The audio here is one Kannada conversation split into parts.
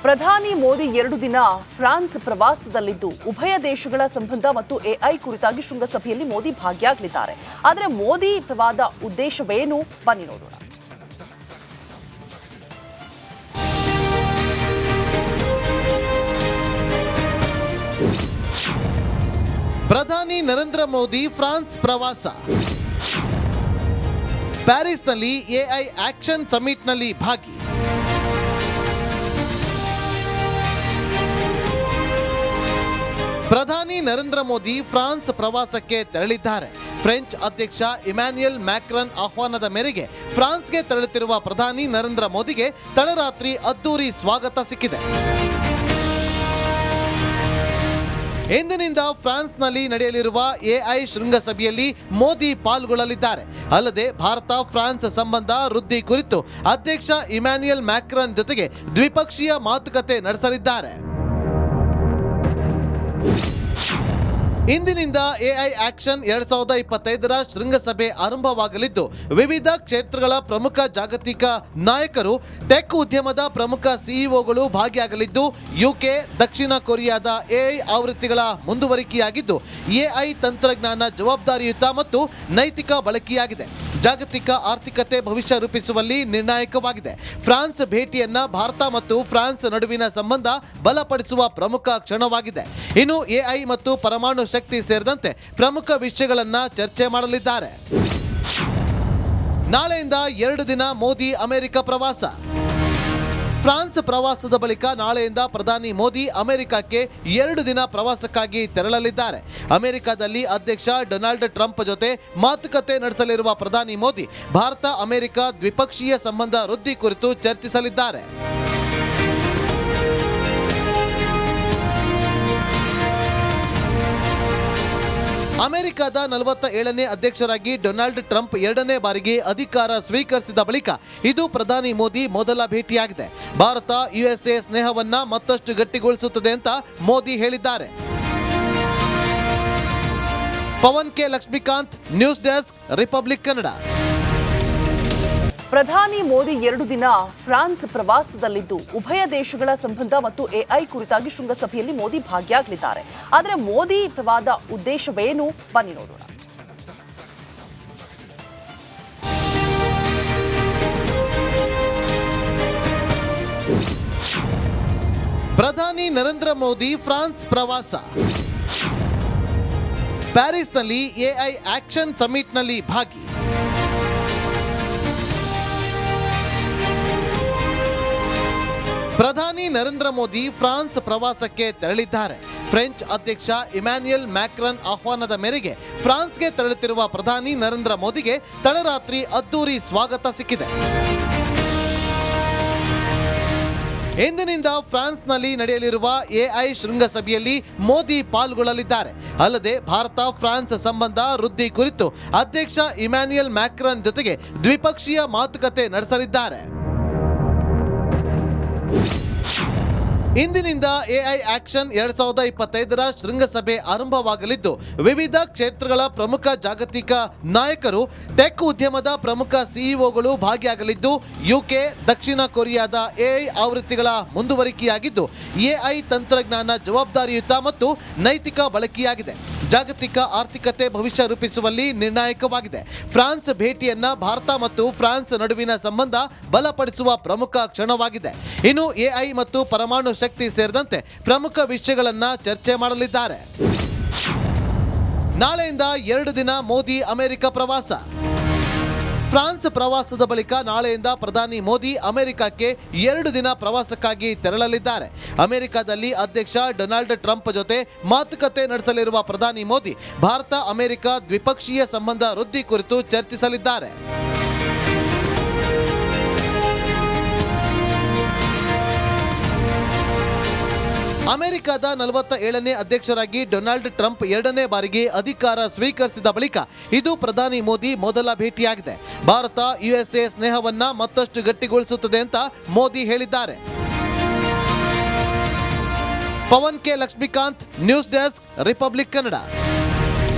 ಪ್ರಧಾನಿ ಮೋದಿ 2 ದಿನ ಫ್ರಾನ್ಸ್ ಪ್ರವಾಸದಲ್ಲಿದ್ದು ಉಭಯ ದೇಶಗಳ ಸಂಬಂಧ ಮತ್ತು ಎಐ ಕುರಿತಾಗಿ ಶೃಂಗಸಭೆಯಲ್ಲಿ ಮೋದಿ ಭಾಗಿಯಾಗಲಿದ್ದಾರೆ. ಆದರೆ ಮೋದಿ ಪ್ರವಾದ ಉದ್ದೇಶವೇನು ಬನ್ನಿ ನೋಡೋಣ. ಪ್ರಧಾನಿ ನರೇಂದ್ರ ಮೋದಿ ಫ್ರಾನ್ಸ್ ಪ್ರವಾಸ. ಪ್ಯಾರಿಸ್ನಲ್ಲಿ ಎಐ ಆಕ್ಷನ್ ಸಮಿಟ್ನಲ್ಲಿ ಭಾಗಿ. ಪ್ರಧಾನಿ ನರೇಂದ್ರ ಮೋದಿ ಫ್ರಾನ್ಸ್ ಪ್ರವಾಸಕ್ಕೆ ತೆರಳಿದ್ದಾರೆ. ಫ್ರೆಂಚ್ ಅಧ್ಯಕ್ಷ ಇಮ್ಯಾನ್ಯುಯಲ್ ಮ್ಯಾಕ್ರನ್ ಆಹ್ವಾನದ ಮೇರೆಗೆ ಫ್ರಾನ್ಸ್ಗೆ ತೆರಳುತ್ತಿರುವ ಪ್ರಧಾನಿ ನರೇಂದ್ರ ಮೋದಿಗೆ ತಡರಾತ್ರಿ ಅದ್ದೂರಿ ಸ್ವಾಗತ ಸಿಕ್ಕಿದೆ. ಇಂದಿನಿಂದ ಫ್ರಾನ್ಸ್ನಲ್ಲಿ ನಡೆಯಲಿರುವ ಎಐ ಶೃಂಗಸಭೆಯಲ್ಲಿ ಮೋದಿ ಪಾಲ್ಗೊಳ್ಳಲಿದ್ದಾರೆ. ಅಲ್ಲದೆ ಭಾರತ ಫ್ರಾನ್ಸ್ ಸಂಬಂಧ ವೃದ್ಧಿ ಕುರಿತು ಅಧ್ಯಕ್ಷ ಇಮ್ಯಾನ್ಯುಯಲ್ ಮ್ಯಾಕ್ರನ್ ಜೊತೆಗೆ ದ್ವಿಪಕ್ಷೀಯ ಮಾತುಕತೆ ನಡೆಸಲಿದ್ದಾರೆ. ಇಂದಿನಿಂದ ಎಐ ಆಕ್ಷನ್ 2025ರ ಶೃಂಗಸಭೆ ಆರಂಭವಾಗಲಿದ್ದು ವಿವಿಧ ಕ್ಷೇತ್ರಗಳ ಪ್ರಮುಖ ಜಾಗತಿಕ ನಾಯಕರು, ಟೆಕ್ ಉದ್ಯಮದ ಪ್ರಮುಖ ಸಿಇಒಗಳು ಭಾಗಿಯಾಗಲಿದ್ದು ಯುಕೆ, ದಕ್ಷಿಣ ಕೊರಿಯಾದ ಎಐ ಆವೃತ್ತಿಗಳ ಮುಂದುವರಿಕೆಯಾಗಿದ್ದು ಎಐ ತಂತ್ರಜ್ಞಾನ ಜವಾಬ್ದಾರಿಯುತ ಮತ್ತು ನೈತಿಕ ಬಳಕೆಯಾಗಿದೆ. ಜಾಗತಿಕ ಆರ್ಥಿಕತೆ ಭವಿಷ್ಯ ರೂಪಿಸುವಲ್ಲಿ ನಿರ್ಣಾಯಕವಾಗಿದೆ. ಫ್ರಾನ್ಸ್ ಭೇಟಿಯನ್ನ ಭಾರತ ಮತ್ತು ಫ್ರಾನ್ಸ್ ನಡುವಿನ ಸಂಬಂಧ ಬಲಪಡಿಸುವ ಪ್ರಮುಖ ಕ್ಷಣವಾಗಿದೆ. ಇನ್ನು ಎಐ ಮತ್ತು ಪರಮಾಣು ಶಕ್ತಿ ಸೇರಿದಂತೆ ಪ್ರಮುಖ ವಿಷಯಗಳನ್ನು ಚರ್ಚೆ ಮಾಡಲಿದ್ದಾರೆ. ನಾಳೆಯಿಂದ 2 ದಿನ ಮೋದಿ ಅಮೆರಿಕ ಪ್ರವಾಸ. ಫ್ರಾನ್ಸ್ ಪ್ರವಾಸದ ಬಳಿಕ ನಾಳೆಯಿಂದ ಪ್ರಧಾನಿ ಮೋದಿ ಅಮೆರಿಕಕ್ಕೆ 2 ದಿನ ಪ್ರವಾಸಕ್ಕಾಗಿ ತೆರಳಲಿದ್ದಾರೆ. ಅಮೆರಿಕದಲ್ಲಿ ಅಧ್ಯಕ್ಷ ಡೊನಾಲ್ಡ್ ಟ್ರಂಪ್ ಜೊತೆ ಮಾತುಕತೆ ನಡೆಸಲಿರುವ ಪ್ರಧಾನಿ ಮೋದಿ ಭಾರತ ಅಮೆರಿಕ ದ್ವಿಪಕ್ಷೀಯ ಸಂಬಂಧ ವೃದ್ಧಿ ಕುರಿತು ಚರ್ಚಿಸಲಿದ್ದಾರೆ. ಅಮೆರಿಕದ 47ನೇ ಅಧ್ಯಕ್ಷರಾಗಿ ಡೊನಾಲ್ಡ್ ಟ್ರಂಪ್ 2ನೇ ಬಾರಿಗೆ ಅಧಿಕಾರ ಸ್ವೀಕರಿಸಿದ ಬಳಿಕ ಇದು ಪ್ರಧಾನಿ ಮೋದಿ ಮೊದಲ ಭೇಟಿಯಾಗಿದೆ. ಭಾರತ ಯುಎಸ್ಎ ಸ್ನೇಹವನ್ನ ಮತ್ತಷ್ಟು ಗಟ್ಟಿಗೊಳಿಸುತ್ತದೆ ಅಂತ ಮೋದಿ ಹೇಳಿದ್ದಾರೆ. Pavan K Lakshmikant, news desk, Republic Kannada. ಪ್ರಧಾನಿ ಮೋದಿ 2 ದಿನ ಫ್ರಾನ್ಸ್ ಪ್ರವಾಸದಲ್ಲಿದ್ದು ಉಭಯ ದೇಶಗಳ ಸಂಬಂಧ ಮತ್ತು ಎಐ ಕುರಿತಾಗಿ ಶೃಂಗಸಭೆಯಲ್ಲಿ ಮೋದಿ ಭಾಗಿಯಾಗಲಿದ್ದಾರೆ. ಆದರೆ ಮೋದಿ ಪ್ರವಾದ ಉದ್ದೇಶವೇನು ಬನ್ನಿ ನೋಡೋಣ. ಪ್ರಧಾನಿ ನರೇಂದ್ರ ಮೋದಿ ಫ್ರಾನ್ಸ್ ಪ್ರವಾಸ. ಪ್ಯಾರಿಸ್ನಲ್ಲಿ ಎಐ ಆಕ್ಷನ್ ಸಮಿಟ್ನಲ್ಲಿ ಭಾಗಿ. ಪ್ರಧಾನಿ ನರೇಂದ್ರ ಮೋದಿ ಫ್ರಾನ್ಸ್ ಪ್ರವಾಸಕ್ಕೆ ತೆರಳಿದ್ದಾರೆ. ಫ್ರೆಂಚ್ ಅಧ್ಯಕ್ಷ ಇಮ್ಯಾನ್ಯುಯಲ್ ಮ್ಯಾಕ್ರನ್ ಆಹ್ವಾನದ ಮೇರೆಗೆ ಫ್ರಾನ್ಸ್ಗೆ ತೆರಳುತ್ತಿರುವ ಪ್ರಧಾನಿ ನರೇಂದ್ರ ಮೋದಿಗೆ ತಡರಾತ್ರಿ ಅದ್ದೂರಿ ಸ್ವಾಗತ ಸಿಕ್ಕಿದೆ. ಇಂದಿನಿಂದ ಫ್ರಾನ್ಸ್ನಲ್ಲಿ ನಡೆಯಲಿರುವ ಎಐ ಶೃಂಗಸಭೆಯಲ್ಲಿ ಮೋದಿ ಪಾಲ್ಗೊಳ್ಳಲಿದ್ದಾರೆ. ಅಲ್ಲದೆ ಭಾರತ ಫ್ರಾನ್ಸ್ ಸಂಬಂಧ ವೃದ್ಧಿ ಕುರಿತು ಅಧ್ಯಕ್ಷ ಇಮ್ಯಾನ್ಯುಯಲ್ ಮ್ಯಾಕ್ರನ್ ಜೊತೆಗೆ ದ್ವಿಪಕ್ಷೀಯ ಮಾತುಕತೆ ನಡೆಸಲಿದ್ದಾರೆ. ಇಂದಿನಿಂದ ಎಐ ಆಕ್ಷನ್ 2025ರ ಶೃಂಗಸಭೆ ಆರಂಭವಾಗಲಿದ್ದು ವಿವಿಧ ಕ್ಷೇತ್ರಗಳ ಪ್ರಮುಖ ಜಾಗತಿಕ ನಾಯಕರು, ಟೆಕ್ ಉದ್ಯಮದ ಪ್ರಮುಖ ಸಿಇಒಗಳು ಭಾಗಿಯಾಗಲಿದ್ದು ಯುಕೆ, ದಕ್ಷಿಣ ಕೊರಿಯಾದ ಎಐ ಆವೃತ್ತಿಗಳ ಮುಂದುವರಿಕೆಯಾಗಿದ್ದು ಎಐ ತಂತ್ರಜ್ಞಾನ ಜವಾಬ್ದಾರಿಯುತ ಮತ್ತು ನೈತಿಕ ಬಳಕೆಯಾಗಿದೆ. ಜಾಗತಿಕ ಆರ್ಥಿಕತೆ ಭವಿಷ್ಯ ರೂಪಿಸುವಲ್ಲಿ ನಿರ್ಣಾಯಕವಾಗಿದೆ. ಫ್ರಾನ್ಸ್ ಭೇಟಿಯನ್ನ ಭಾರತ ಮತ್ತು ಫ್ರಾನ್ಸ್ ನಡುವಿನ ಸಂಬಂಧ ಬಲಪಡಿಸುವ ಪ್ರಮುಖ ಕ್ಷಣವಾಗಿದೆ. ಇನ್ನು ಎಐ ಮತ್ತು ಪರಮಾಣು ಶಕ್ತಿ ಸೇರಿದಂತೆ ಪ್ರಮುಖ ವಿಷಯಗಳನ್ನು ಚರ್ಚೆ ಮಾಡಲಿದ್ದಾರೆ. ನಾಳೆಯಿಂದ 2 ದಿನ ಮೋದಿ ಅಮೆರಿಕ ಪ್ರವಾಸ. ಫ್ರಾನ್ಸ್ ಪ್ರವಾಸದ ಬಳಿಕ ನಾಳೆಯಿಂದ ಪ್ರಧಾನಿ ಮೋದಿ ಅಮೆರಿಕಕ್ಕೆ 2 ದಿನ ಪ್ರವಾಸಕ್ಕಾಗಿ ತೆರಳಲಿದ್ದಾರೆ. ಅಮೆರಿಕದಲ್ಲಿ ಅಧ್ಯಕ್ಷ ಡೊನಾಲ್ಡ್ ಟ್ರಂಪ್ ಜೊತೆ ಮಾತುಕತೆ ನಡೆಸಲಿರುವ ಪ್ರಧಾನಿ ಮೋದಿ ಭಾರತ ಅಮೆರಿಕ ದ್ವಿಪಕ್ಷೀಯ ಸಂಬಂಧ ವೃದ್ಧಿ ಕುರಿತು ಚರ್ಚಿಸಲಿದ್ದಾರೆ. ಅಮೆರಿಕದ 47ನೇ ಅಧ್ಯಕ್ಷರಾಗಿ ಡೊನಾಲ್ಡ್ ಟ್ರಂಪ್ 2ನೇ ಬಾರಿಗೆ ಅಧಿಕಾರ ಸ್ವೀಕರಿಸಿದ ಬಳಿಕ ಇದು ಪ್ರಧಾನಿ ಮೋದಿ ಮೊದಲ ಭೇಟಿಯಾಗಿದೆ. ಭಾರತ ಯುಎಸ್ಎ ಸ್ನೇಹವನ್ನ ಮತ್ತಷ್ಟು ಗಟ್ಟಿಗೊಳಿಸುತ್ತದೆ ಅಂತ ಮೋದಿ ಹೇಳಿದ್ದಾರೆ. Pavan K Lakshmikant, news desk, Republic Kannada.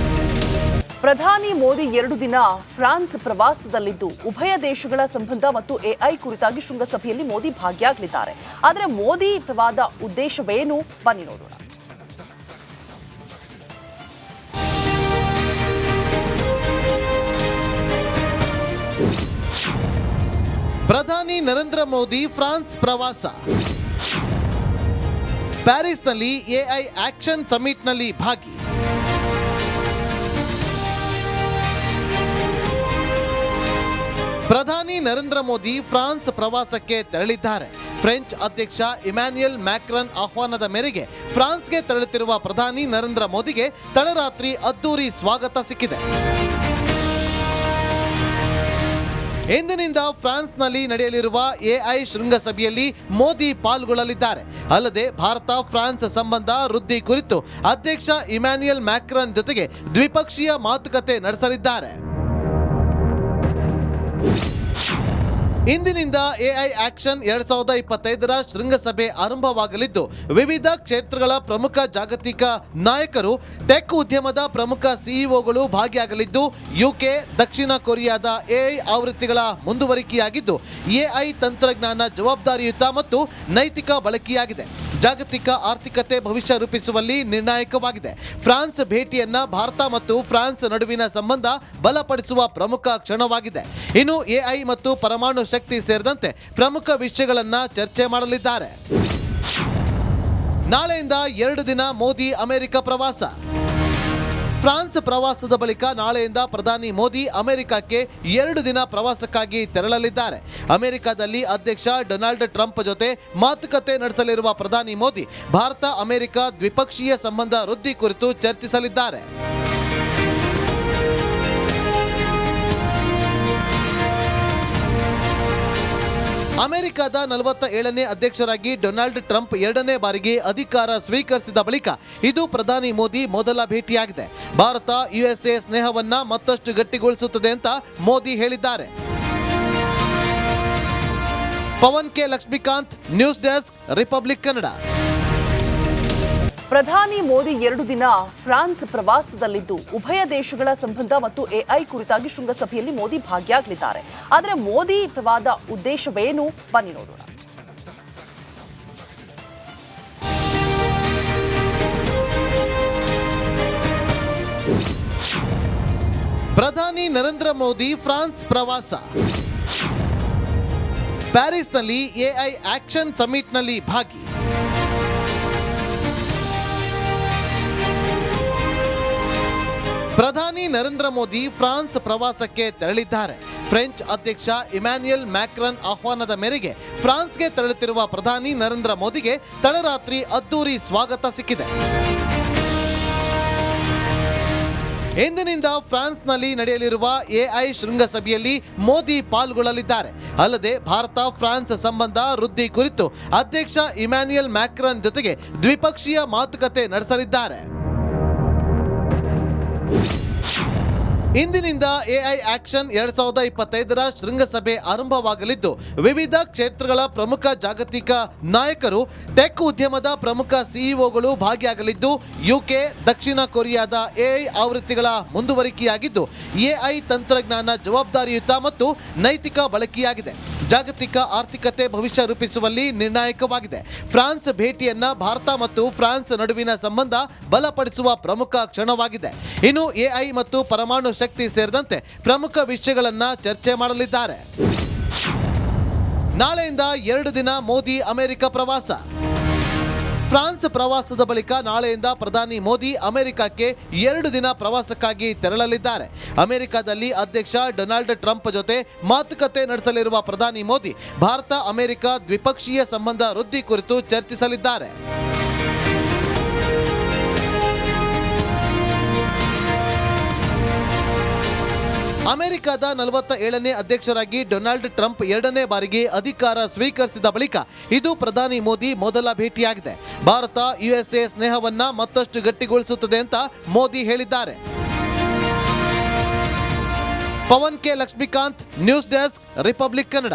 ಪ್ರಧಾನಿ ಮೋದಿ 2 ದಿನ ಫ್ರಾನ್ಸ್ ಪ್ರವಾಸದಲ್ಲಿದ್ದು ಉಭಯ ದೇಶಗಳ ಸಂಬಂಧ ಮತ್ತು ಎಐ ಕುರಿತಾಗಿ ಶೃಂಗಸಭೆಯಲ್ಲಿ ಮೋದಿ ಭಾಗಿಯಾಗಲಿದ್ದಾರೆ. ಆದರೆ ಮೋದಿ ಪ್ರವಾದ ಉದ್ದೇಶವೇನು ಬನ್ನಿ ನೋಡೋಣ. ಪ್ರಧಾನಿ ನರೇಂದ್ರ ಮೋದಿ ಫ್ರಾನ್ಸ್ ಪ್ರವಾಸ. ಪ್ಯಾರಿಸ್ನಲ್ಲಿ ಎಐ ಆಕ್ಷನ್ ಸಮಿಟ್ನಲ್ಲಿ ಭಾಗಿ. ಪ್ರಧಾನಿ ನರೇಂದ್ರ ಮೋದಿ ಫ್ರಾನ್ಸ್ ಪ್ರವಾಸಕ್ಕೆ ತೆರಳಿದ್ದಾರೆ. ಫ್ರೆಂಚ್ ಅಧ್ಯಕ್ಷ ಇಮ್ಯಾನ್ಯುಯಲ್ ಮ್ಯಾಕ್ರನ್ ಆಹ್ವಾನದ ಮೇರೆಗೆ ಫ್ರಾನ್ಸ್ಗೆ ತೆರಳುತ್ತಿರುವ ಪ್ರಧಾನಿ ನರೇಂದ್ರ ಮೋದಿಗೆ ತಡರಾತ್ರಿ ಅದ್ದೂರಿ ಸ್ವಾಗತ ಸಿಕ್ಕಿದೆ. ಇಂದಿನಿಂದ ಫ್ರಾನ್ಸ್ನಲ್ಲಿ ನಡೆಯಲಿರುವ ಎಐ ಶೃಂಗಸಭೆಯಲ್ಲಿ ಮೋದಿ ಪಾಲ್ಗೊಳ್ಳಲಿದ್ದಾರೆ. ಅಲ್ಲದೆ ಭಾರತ ಫ್ರಾನ್ಸ್ ಸಂಬಂಧ ವೃದ್ಧಿ ಕುರಿತು ಅಧ್ಯಕ್ಷ ಇಮ್ಯಾನ್ಯುಯಲ್ ಮ್ಯಾಕ್ರನ್ ಜೊತೆಗೆ ದ್ವಿಪಕ್ಷೀಯ ಮಾತುಕತೆ ನಡೆಸಲಿದ್ದಾರೆ. ಇಂದಿನಿಂದ ಎಐ ಆಕ್ಷನ್ 2025ರ ಶೃಂಗಸಭೆ ಆರಂಭವಾಗಲಿದ್ದು ವಿವಿಧ ಕ್ಷೇತ್ರಗಳ ಪ್ರಮುಖ ಜಾಗತಿಕ ನಾಯಕರು, ಟೆಕ್ ಉದ್ಯಮದ ಪ್ರಮುಖ ಸಿಇಒಗಳು ಭಾಗಿಯಾಗಲಿದ್ದು, ಯುಕೆ, ದಕ್ಷಿಣ ಕೊರಿಯಾದ ಎಐ ಆವೃತ್ತಿಗಳ ಮುಂದುವರಿಕೆಯಾಗಿದ್ದು, ಎಐ ತಂತ್ರಜ್ಞಾನ ಜವಾಬ್ದಾರಿಯುತ ಮತ್ತು ನೈತಿಕ ಬಳಕೆಯಾಗಿದೆ. ಜಾಗತಿಕ ಆರ್ಥಿಕತೆ ಭವಿಷ್ಯ ರೂಪಿಸುವಲ್ಲಿ ನಿರ್ಣಾಯಕವಾಗಿದೆ. ಫ್ರಾನ್ಸ್ ಭೇಟಿಯನ್ನ ಭಾರತ ಮತ್ತು ಫ್ರಾನ್ಸ್ ನಡುವಿನ ಸಂಬಂಧ ಬಲಪಡಿಸುವ ಪ್ರಮುಖ ಕ್ಷಣವಾಗಿದೆ. ಇನ್ನು ಎಐ ಮತ್ತು ಪರಮಾಣು ಶಕ್ತಿ ಸೇರಿದಂತೆ ಪ್ರಮುಖ ವಿಷಯಗಳನ್ನ ಚರ್ಚೆ ಮಾಡಲಿದ್ದಾರೆ. ನಾಳೆಯಿಂದ 2 ದಿನ ಮೋದಿ ಅಮೆರಿಕ ಪ್ರವಾಸ. ಫ್ರಾನ್ಸ್ ಪ್ರವಾಸದ ಬಳಿಕ ನಾಳೆಯಿಂದ ಪ್ರಧಾನಿ ಮೋದಿ ಅಮೆರಿಕಕ್ಕೆ 2 ದಿನ ಪ್ರವಾಸಕ್ಕಾಗಿ ತೆರಳಲಿದ್ದಾರೆ. ಅಮೆರಿಕದಲ್ಲಿ ಅಧ್ಯಕ್ಷ ಡೊನಾಲ್ಡ್ ಟ್ರಂಪ್ ಜೊತೆ ಮಾತುಕತೆ ನಡೆಸಲಿರುವ ಪ್ರಧಾನಿ ಮೋದಿ ಭಾರತ ಅಮೆರಿಕ ದ್ವಿಪಕ್ಷೀಯ ಸಂಬಂಧ ವೃದ್ಧಿ ಕುರಿತು ಚರ್ಚಿಸಲಿದ್ದಾರೆ. ಅಮೆರಿಕದ 47ನೇ ಅಧ್ಯಕ್ಷರಾಗಿ ಡೊನಾಲ್ಡ್ ಟ್ರಂಪ್ 2ನೇ ಬಾರಿಗೆ ಅಧಿಕಾರ ಸ್ವೀಕರಿಸಿದ ಬಳಿಕ ಇದು ಪ್ರಧಾನಿ ಮೋದಿ ಮೊದಲ ಭೇಟಿಯಾಗಿದೆ. ಭಾರತ ಯುಎಸ್ಎ ಸ್ನೇಹವನ್ನ ಮತ್ತಷ್ಟು ಗಟ್ಟಿಗೊಳಿಸುತ್ತದೆ ಅಂತ ಮೋದಿ ಹೇಳಿದ್ದಾರೆ. Pavan K Lakshmikant, news desk, Republic Kannada. ಪ್ರಧಾನಿ ಮೋದಿ 2 ದಿನ ಫ್ರಾನ್ಸ್ ಪ್ರವಾಸದಲ್ಲಿದ್ದು ಉಭಯ ದೇಶಗಳ ಸಂಬಂಧ ಮತ್ತು ಎಐ ಕುರಿತಾಗಿ ಶೃಂಗಸಭೆಯಲ್ಲಿ ಮೋದಿ ಭಾಗಿಯಾಗಲಿದ್ದಾರೆ. ಆದರೆ ಮೋದಿ ಪ್ರವಾದ ಉದ್ದೇಶವೇನು ಬನ್ನಿ ನೋಡೋಣ. ಪ್ರಧಾನಿ ನರೇಂದ್ರ ಮೋದಿ ಫ್ರಾನ್ಸ್ ಪ್ರವಾಸ. ಪ್ಯಾರಿಸ್ನಲ್ಲಿ ಎಐ ಆಕ್ಷನ್ ಸಮಿಟ್ನಲ್ಲಿ ಭಾಗಿ. ಪ್ರಧಾನಿ ನರೇಂದ್ರ ಮೋದಿ ಫ್ರಾನ್ಸ್ ಪ್ರವಾಸಕ್ಕೆ ತೆರಳಿದ್ದಾರೆ. ಫ್ರೆಂಚ್ ಅಧ್ಯಕ್ಷ ಇಮ್ಯಾನ್ಯುಯಲ್ ಮ್ಯಾಕ್ರನ್ ಆಹ್ವಾನದ ಮೇರೆಗೆ ಫ್ರಾನ್ಸ್ಗೆ ತೆರಳುತ್ತಿರುವ ಪ್ರಧಾನಿ ನರೇಂದ್ರ ಮೋದಿಗೆ ತಡರಾತ್ರಿ ಅದ್ದೂರಿ ಸ್ವಾಗತ ಸಿಕ್ಕಿದೆ. ಇಂದಿನಿಂದ ಫ್ರಾನ್ಸ್ನಲ್ಲಿ ನಡೆಯಲಿರುವ ಎಐ ಶೃಂಗಸಭೆಯಲ್ಲಿ ಮೋದಿ ಪಾಲ್ಗೊಳ್ಳಲಿದ್ದಾರೆ. ಅಲ್ಲದೆ ಭಾರತ ಫ್ರಾನ್ಸ್ ಸಂಬಂಧ ವೃದ್ಧಿ ಕುರಿತು ಅಧ್ಯಕ್ಷ ಇಮ್ಯಾನ್ಯುಯಲ್ ಮ್ಯಾಕ್ರನ್ ಜೊತೆಗೆ ದ್ವಿಪಕ್ಷೀಯ ಮಾತುಕತೆ ನಡೆಸಲಿದ್ದಾರೆ. ಇಂದಿನಿಂದ ಎಐ ಆಕ್ಷನ್ 2025ರ ಶೃಂಗಸಭೆ ಆರಂಭವಾಗಲಿದ್ದು ವಿವಿಧ ಕ್ಷೇತ್ರಗಳ ಪ್ರಮುಖ ಜಾಗತಿಕ ನಾಯಕರು, ಟೆಕ್ ಉದ್ಯಮದ ಪ್ರಮುಖ ಸಿಇಒಗಳು ಭಾಗಿಯಾಗಲಿದ್ದು, ಯುಕೆ, ದಕ್ಷಿಣ ಕೊರಿಯಾದ ಎಐ ಆವೃತ್ತಿಗಳ ಮುಂದುವರಿಕೆಯಾಗಿದ್ದು, ಎಐ ತಂತ್ರಜ್ಞಾನ ಜವಾಬ್ದಾರಿಯುತ ಮತ್ತು ನೈತಿಕ ಬಳಕೆಯಾಗಿದೆ. ಜಾಗತಿಕ ಆರ್ಥಿಕತೆ ಭವಿಷ್ಯ ರೂಪಿಸುವಲ್ಲಿ ನಿರ್ಣಾಯಕವಾಗಿದೆ. ಫ್ರಾನ್ಸ್ ಭೇಟಿಯನ್ನ ಭಾರತ ಮತ್ತು ಫ್ರಾನ್ಸ್ ನಡುವಿನ ಸಂಬಂಧ ಬಲಪಡಿಸುವ ಪ್ರಮುಖ ಕ್ಷಣವಾಗಿದೆ. ಇನ್ನು ಎಐ ಮತ್ತು ಪರಮಾಣು ಶಕ್ತಿ ಸೇರಿದಂತೆ ಪ್ರಮುಖ ವಿಷಯಗಳನ್ನ ಚರ್ಚೆ ಮಾಡಲಿದ್ದಾರೆ. ನಾಳೆಯಿಂದ 2 ದಿನ ಮೋದಿ ಅಮೆರಿಕ ಪ್ರವಾಸ. ಫ್ರಾನ್ಸ್ ಪ್ರವಾಸದ ಬಳಿಕ ನಾಳೆಯಿಂದ ಪ್ರಧಾನಿ ಮೋದಿ ಅಮೆರಿಕಕ್ಕೆ 2 ದಿನ ಪ್ರವಾಸಕ್ಕಾಗಿ ತೆರಳಲಿದ್ದಾರೆ. ಅಮೆರಿಕದಲ್ಲಿ ಅಧ್ಯಕ್ಷ ಡೊನಾಲ್ಡ್ ಟ್ರಂಪ್ ಜೊತೆ ಮಾತುಕತೆ ನಡೆಸಲಿರುವ ಪ್ರಧಾನಿ ಮೋದಿ ಭಾರತ ಅಮೆರಿಕ ದ್ವಿಪಕ್ಷೀಯ ಸಂಬಂಧ ವೃದ್ಧಿ ಕುರಿತು ಚರ್ಚಿಸಲಿದ್ದಾರೆ. ಅಮೆರಿಕದ 47ನೇ ಅಧ್ಯಕ್ಷರಾಗಿ ಡೊನಾಲ್ಡ್ ಟ್ರಂಪ್ 2ನೇ ಬಾರಿಗೆ ಅಧಿಕಾರ ಸ್ವೀಕರಿಸಿದ ಬಳಿಕ ಇದು ಪ್ರಧಾನಿ ಮೋದಿ ಮೊದಲ ಭೇಟಿಯಾಗಿದೆ. ಭಾರತ ಯುಎಸ್ಎ ಸ್ನೇಹವನ್ನ ಮತ್ತಷ್ಟು ಗಟ್ಟಿಗೊಳಿಸುತ್ತದೆ ಅಂತ ಮೋದಿ ಹೇಳಿದ್ದಾರೆ. Pavan K Lakshmikant, news desk, Republic Kannada.